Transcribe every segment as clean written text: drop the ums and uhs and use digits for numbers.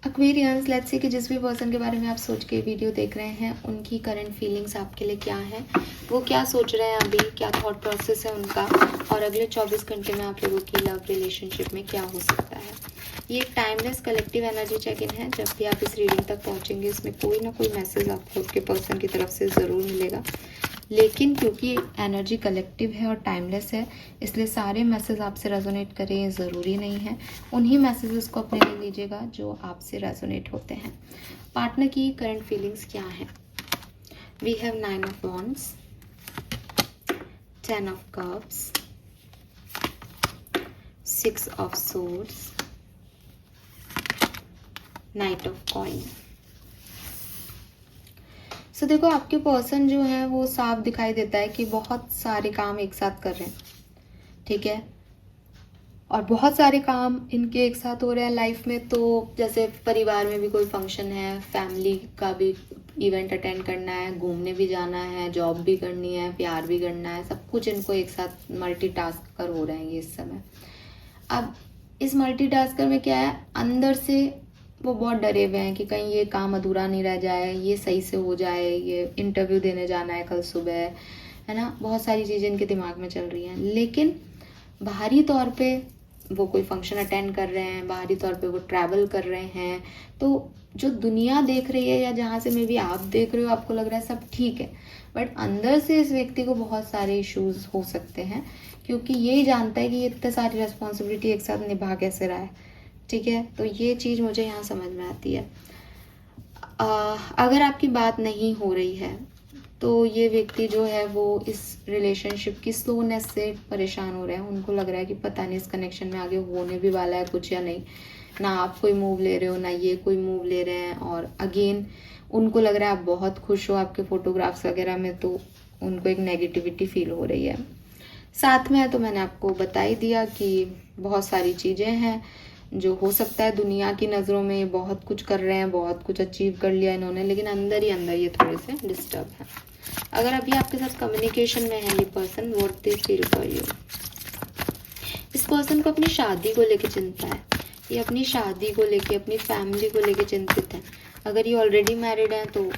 Aquarians, let's say कि जिस भी पर्सन के बारे में आप सोच के वीडियो देख रहे हैं, उनकी करंट फीलिंग्स आपके लिए क्या है, वो क्या सोच रहे हैं अभी, क्या थॉट प्रोसेस है उनका, और अगले 24 घंटे में आप लोगों की लव रिलेशनशिप में क्या हो सकता है। ये एक timeless collective energy check in है। जब भी आप इस रीडिंग तक पहुंचेंगे, इसमें कोई ना कोई मैसेज आपको आपके पर्सन की तरफ से ज़रूर मिलेगा, लेकिन क्योंकि एनर्जी कलेक्टिव है और टाइमलेस है, इसलिए सारे मैसेज आपसे रेजोनेट करें ये ज़रूरी नहीं है। उन्हीं मैसेजेस को अपने लिए लीजिएगा जो आपसे रेजोनेट होते हैं। पार्टनर की करंट फीलिंग्स क्या है? We have 9 of wands, 10 of cups, 6 of swords, knight of coin. So देखो, आपके पर्सन जो है वो साफ दिखाई देता है कि बहुत सारे काम एक साथ कर रहे हैं, ठीक है, और बहुत सारे काम इनके एक साथ हो रहे हैं लाइफ में। तो जैसे परिवार में भी कोई फंक्शन है, फैमिली का भी इवेंट अटेंड करना है, घूमने भी जाना है, जॉब भी करनी है, प्यार भी करना है, सब कुछ इनको एक साथ मल्टीटास्क कर हो रहे हैं ये इस समय। अब इस मल्टीटास्कर में क्या है, अंदर से वो बहुत डरे हुए हैं कि कहीं ये काम अधूरा नहीं रह जाए, ये सही से हो जाए, ये इंटरव्यू देने जाना है कल सुबह, है ना, बहुत सारी चीज़ें इनके दिमाग में चल रही हैं। लेकिन बाहरी तौर पे वो कोई फंक्शन अटेंड कर रहे हैं, बाहरी तौर पे वो ट्रैवल कर रहे हैं, तो जो दुनिया देख रही है या जहाँ से मे बी आप देख रहे हो, आपको लग रहा है सब ठीक है, बट अंदर से इस व्यक्ति को बहुत सारे इश्यूज हो सकते हैं, क्योंकि ये जानता है कि ये इतने सारी रिस्पॉन्सिबिलिटी एक साथ निभा कैसे रहा है, ठीक है। तो ये चीज़ मुझे यहाँ समझ में आती है। अगर आपकी बात नहीं हो रही है तो ये व्यक्ति जो है वो इस रिलेशनशिप की स्लोनेस से परेशान हो रहे हैं। उनको लग रहा है कि पता नहीं इस कनेक्शन में आगे होने भी वाला है कुछ या नहीं, ना आप कोई मूव ले रहे हो ना ये कोई मूव ले रहे हैं। और अगेन उनको लग रहा है आप बहुत खुश हो आपके फोटोग्राफ्स वगैरह में, तो उनको एक नेगेटिविटी फील हो रही है। साथ में है तो मैंने आपको बता ही दिया कि बहुत सारी चीज़ें हैं जो हो सकता है दुनिया की नज़रों में बहुत कुछ कर रहे हैं, बहुत कुछ अचीव कर लिया इन्होंने, लेकिन अंदर ही अंदर ये थोड़े से डिस्टर्ब है। अगर अभी आपके साथ कम्युनिकेशन में है ये person, what they feel for you. इस पर्सन को अपनी शादी को लेके चिंता है, ये अपनी शादी को लेके, अपनी फैमिली को लेके चिंतित है। अगर ये ऑलरेडी मैरिड हैं तो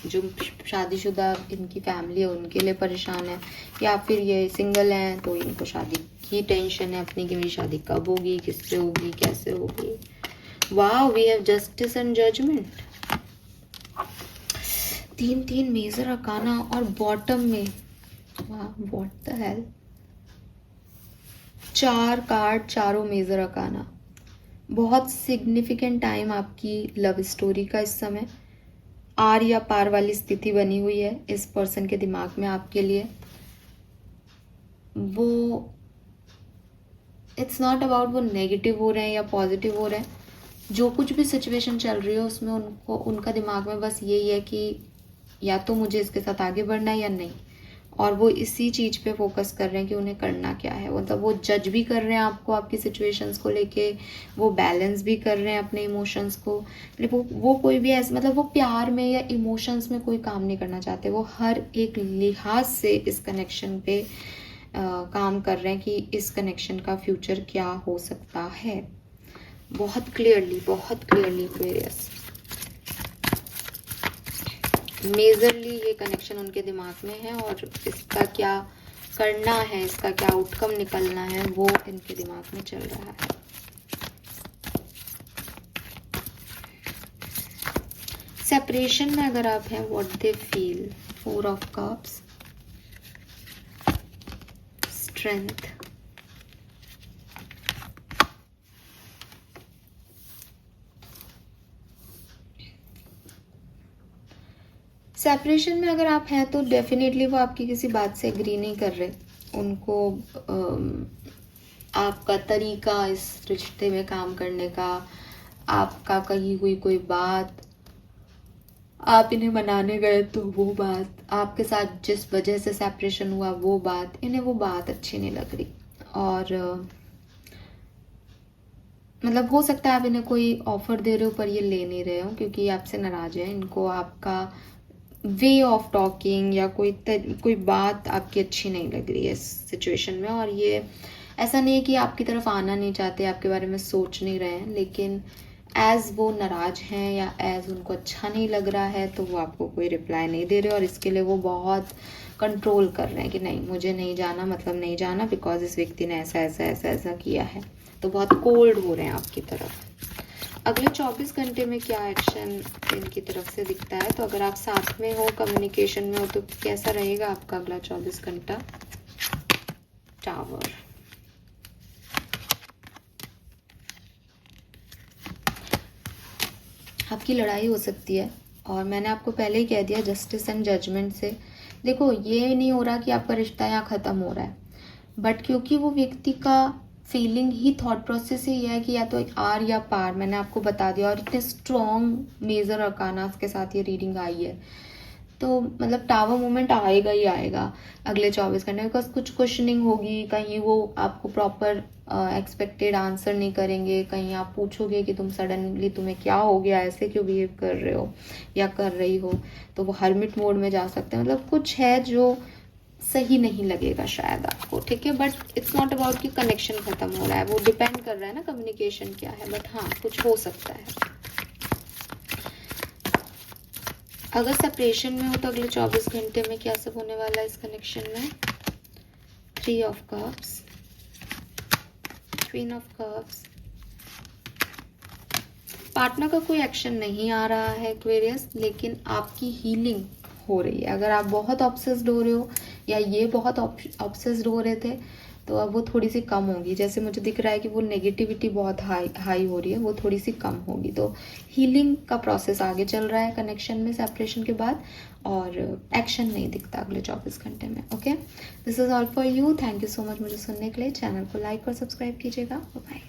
जो शादीशुदा इनकी फैमिली है उनके लिए परेशान है, या फिर ये सिंगल हैं तो इनको शादी की टेंशन है अपनी कि मेरी शादी कब होगी, किससे होगी, कैसे होगी। Wow, we have justice and judgement, 3 major arcana और बॉटम में वाह व्हाट द हेल, 4 कार्ड, चारों मेजर अकाना। बहुत सिग्निफिकेंट टाइम आपकी लव स्टोरी का इस समय आर या पार वाली स्थिति बनी हुई है इस पर्सन के दिमाग में आपके लिए। वो इट्स नॉट अबाउट वो नेगेटिव हो रहे हैं या पॉजिटिव हो रहे हैं, जो कुछ भी सिचुएशन चल रही है उसमें उनको, उनका दिमाग में बस यही है कि या तो मुझे इसके साथ आगे बढ़ना है या नहीं, और वो इसी चीज़ पे फोकस कर रहे हैं कि उन्हें करना क्या है। मतलब वो जज भी कर रहे हैं आपको, आपकी सिचुएशंस को लेके, वो बैलेंस भी कर रहे हैं अपने इमोशंस को। वो कोई भी ऐसे, मतलब वो प्यार में या इमोशंस में कोई काम नहीं करना चाहते, वो हर एक लिहाज से इस कनेक्शन पे काम कर रहे हैं कि इस कनेक्शन का फ्यूचर क्या हो सकता है। बहुत क्लियरली एक्वेरियस, मेजरली ये कनेक्शन उनके दिमाग में है, और इसका क्या करना है, इसका क्या आउटकम निकलना है, वो इनके दिमाग में चल रहा है। सेपरेशन में अगर आप हैं, what they feel, 4 of cups, strength, separation में अगर आप हैं तो डेफिनेटली वो आपकी किसी बात से एग्री नहीं कर रहे। उनको आपका तरीका इस रिश्ते में काम करने का, आपका कही हुई कोई बात, आप इन्हें मनाने गए तो वो बात, आपके साथ जिस वजह से सेपरेशन हुआ वो बात, इन्हें वो बात अच्छी नहीं लग रही। और मतलब हो सकता है आप इन्हें कोई ऑफर दे रहे हो पर ये ले नहीं रहे हो क्योंकि ये आपसे नाराज है। इनको आपका वे ऑफ टॉकिंग या कोई बात आपकी अच्छी नहीं लग रही है इस सिचुएशन में। और ये ऐसा नहीं है कि आपकी तरफ आना नहीं चाहते, आपके बारे में सोच नहीं रहे हैं, लेकिन एज वो नाराज हैं या एज उनको अच्छा नहीं लग रहा है, तो वो आपको कोई रिप्लाई नहीं दे रहे और इसके लिए वो बहुत कंट्रोल कर रहे हैं कि नहीं मुझे नहीं जाना, मतलब नहीं जाना बिकॉज इस व्यक्ति ने ऐसा ऐसा ऐसा ऐसा किया है। तो बहुत कोल्ड हो रहे हैं आपकी तरफ। अगले 24 घंटे में क्या एक्शन इनकी तरफ से दिखता है, तो अगर आप साथ में हो, कम्युनिकेशन में हो, तो कैसा रहेगा आपका अगला 24 घंटा। टावर, आपकी लड़ाई हो सकती है और मैंने आपको पहले ही कह दिया जस्टिस एंड जजमेंट से। देखो ये नहीं हो रहा कि आपका रिश्ता यहाँ ख़त्म हो रहा है, बट क्योंकि वो व्यक्ति का फीलिंग ही, थॉट प्रोसेस ही है कि या तो आर या पार, मैंने आपको बता दिया। और इतने स्ट्रॉन्ग मेजर अरकानास के साथ ये रीडिंग आई है, तो मतलब टावर मोमेंट आएगा ही आएगा अगले 24 घंटे, बिकॉज कुछ क्वेश्चनिंग होगी, कहीं वो आपको प्रॉपर एक्सपेक्टेड आंसर नहीं करेंगे, कहीं आप पूछोगे कि तुम सडनली तुम्हें क्या हो गया, ऐसे क्यों बिहेव कर रहे हो या कर रही हो, तो वो हर्मिट मोड में जा सकते हैं। मतलब कुछ है जो सही नहीं लगेगा शायद आपको, ठीक है। बट इट्स नॉट अबाउट कि कनेक्शन खत्म हो रहा है, वो डिपेंड कर रहा है ना कम्युनिकेशन क्या है, बट हाँ कुछ हो सकता है। अगर सेपरेशन में हो तो अगले 24 घंटे में क्या सब होने वाला है इस कनेक्शन में। 3 of cups, queen of cups. Partner का कोई एक्शन नहीं आ रहा है एक्वेरियस, लेकिन आपकी हीलिंग हो रही है। अगर आप बहुत ऑब्सेस्ड हो रहे हो या ये बहुत ऑब्सेस्ड हो रहे थे, तो अब वो थोड़ी सी कम होगी। जैसे मुझे दिख रहा है कि वो नेगेटिविटी बहुत हाई हो रही है, वो थोड़ी सी कम होगी। तो हीलिंग का प्रोसेस आगे चल रहा है कनेक्शन में सेपरेशन के बाद, और एक्शन नहीं दिखता अगले 24 घंटे में। Okay, this is all for you. Thank you so much मुझे सुनने के लिए। चैनल को लाइक और सब्सक्राइब कीजिएगा। बाय।